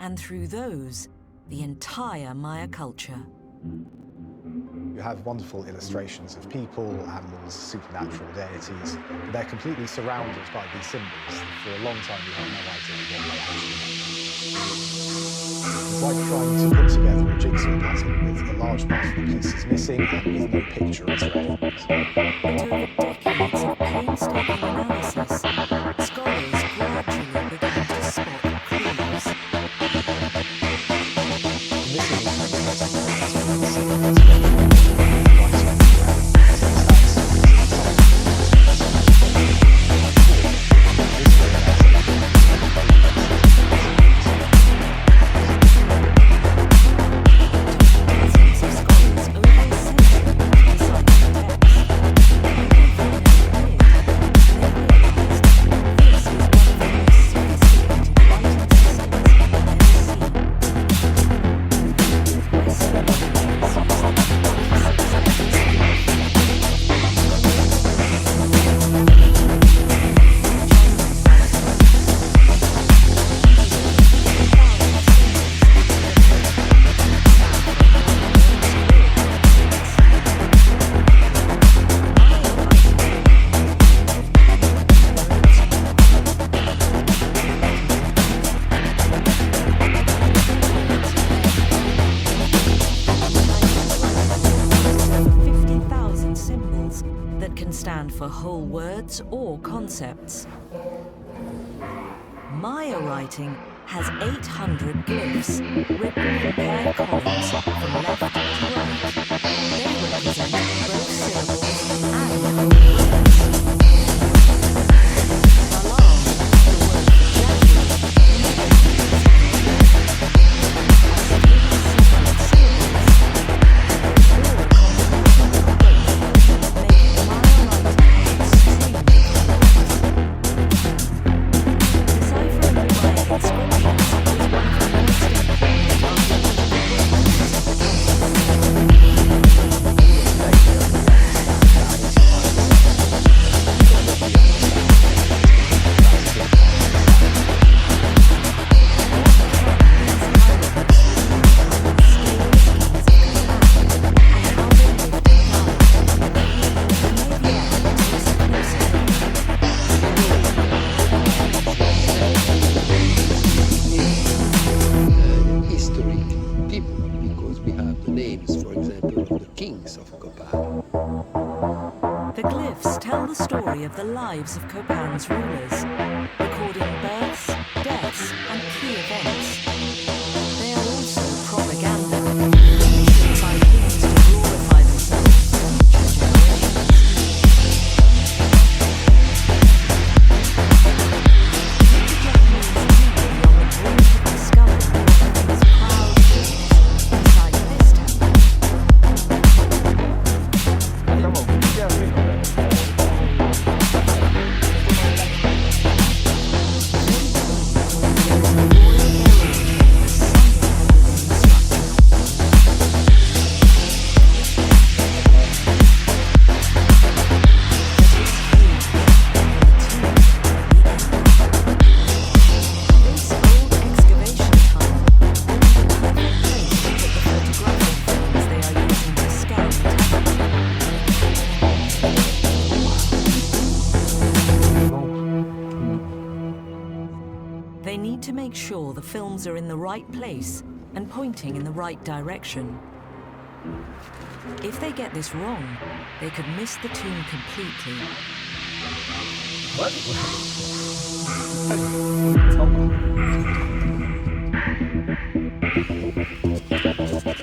and through those, the entire Maya culture. You have wonderful illustrations of people, animals, supernatural deities, but they're completely surrounded by these symbols. For a long time, we have no idea what they actually mean. It's like trying to put together a jigsaw puzzle with a large part of the pieces missing and with no picture as reference. But over decades of painstaking analysis, scholars gradually began to spot clues. This is for whole words or concepts. Maya writing has 800 glyphs written in pair columns from left to right. They represent both syllables and whole words. Alarm, the word for of the lives of Copan's rulers, recording births, deaths, and key events. They are also propaganda, issued by kings to glorify themselves to future generations. They need to make sure the films are in the right place and pointing in the right direction. If they get this wrong, they could miss the tune completely.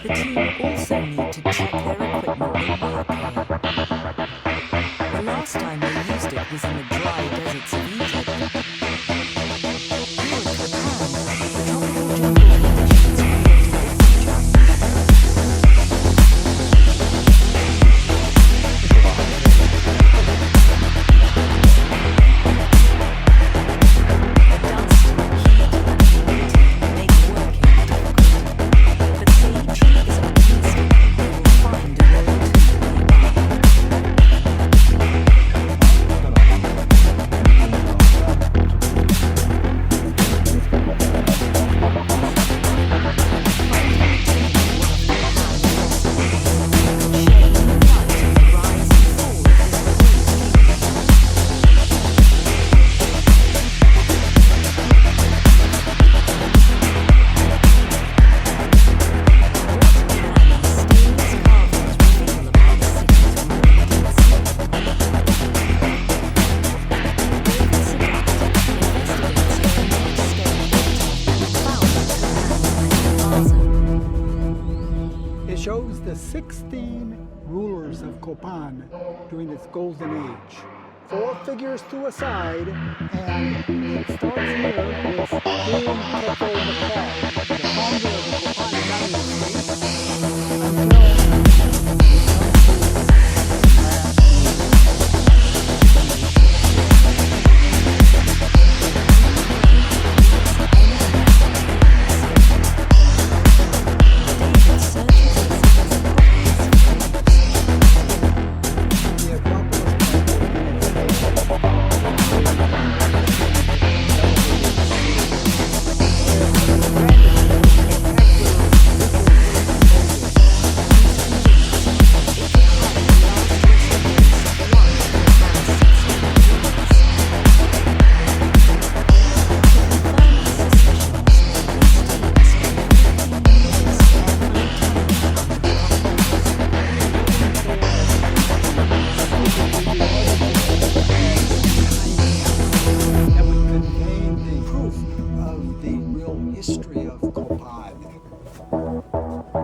The team also need to check their equipment with Maracaya. The last time they used it was in the dry deserts of Egypt. Copan during its golden age. 4 figures to a side, and it starts here with William Quetzal McCall, the founder of the Copan dynasty, until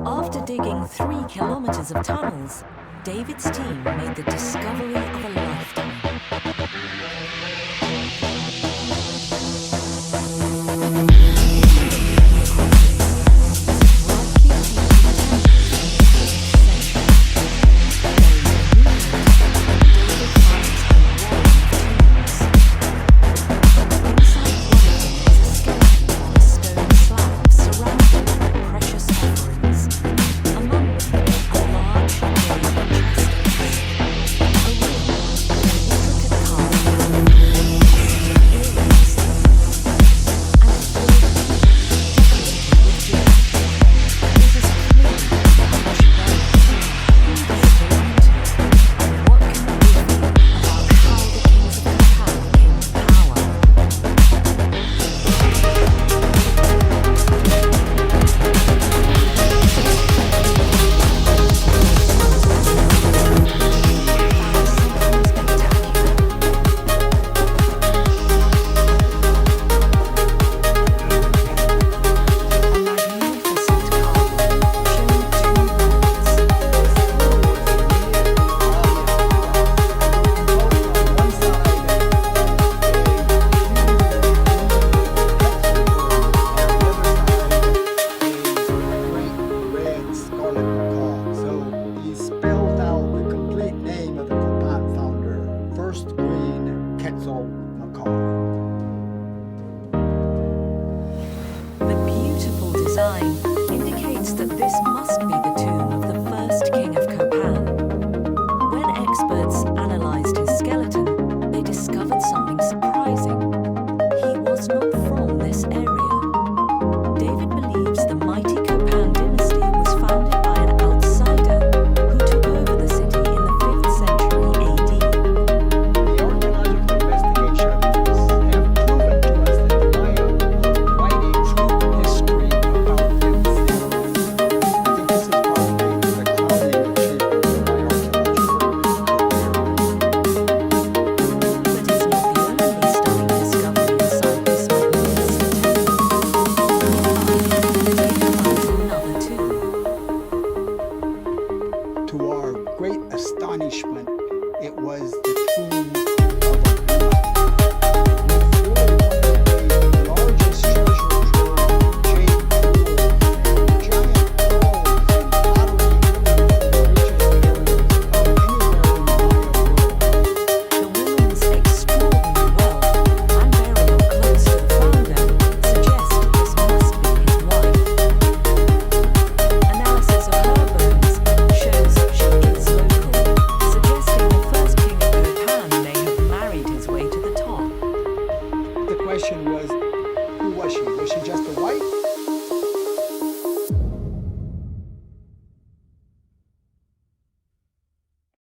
After digging 3 kilometers of tunnels, David's team made the discovery of a lifetime. Indicates that this must be the tomb of the first king of Copan. When experts analyzed his skeleton, they discovered something surprising. He was not from this area. David believes the mighty Copan dynasty was founded by an outsider who took over the city in the 5th century AD. The archaeological investigations have proven to us that the Maya were writing true history about themselves. I think this is probably the crowning achievement of my archaeological career. But it's not the only stunning discovery inside this magnificent temple. David finds another tomb. To our great astonishment, it was the tomb of a Puma. With really one of the largest treasure trove, jade jewels, and giant pearls and pottery really the richest areas of anywhere in the Maya world. The woman's extraordinary wealth and burial close to the founder suggest this must be his wife. Analysis of her bones shows she is local, suggesting the first king of Copan may have married his way to the top. The question was, who was she? Was she just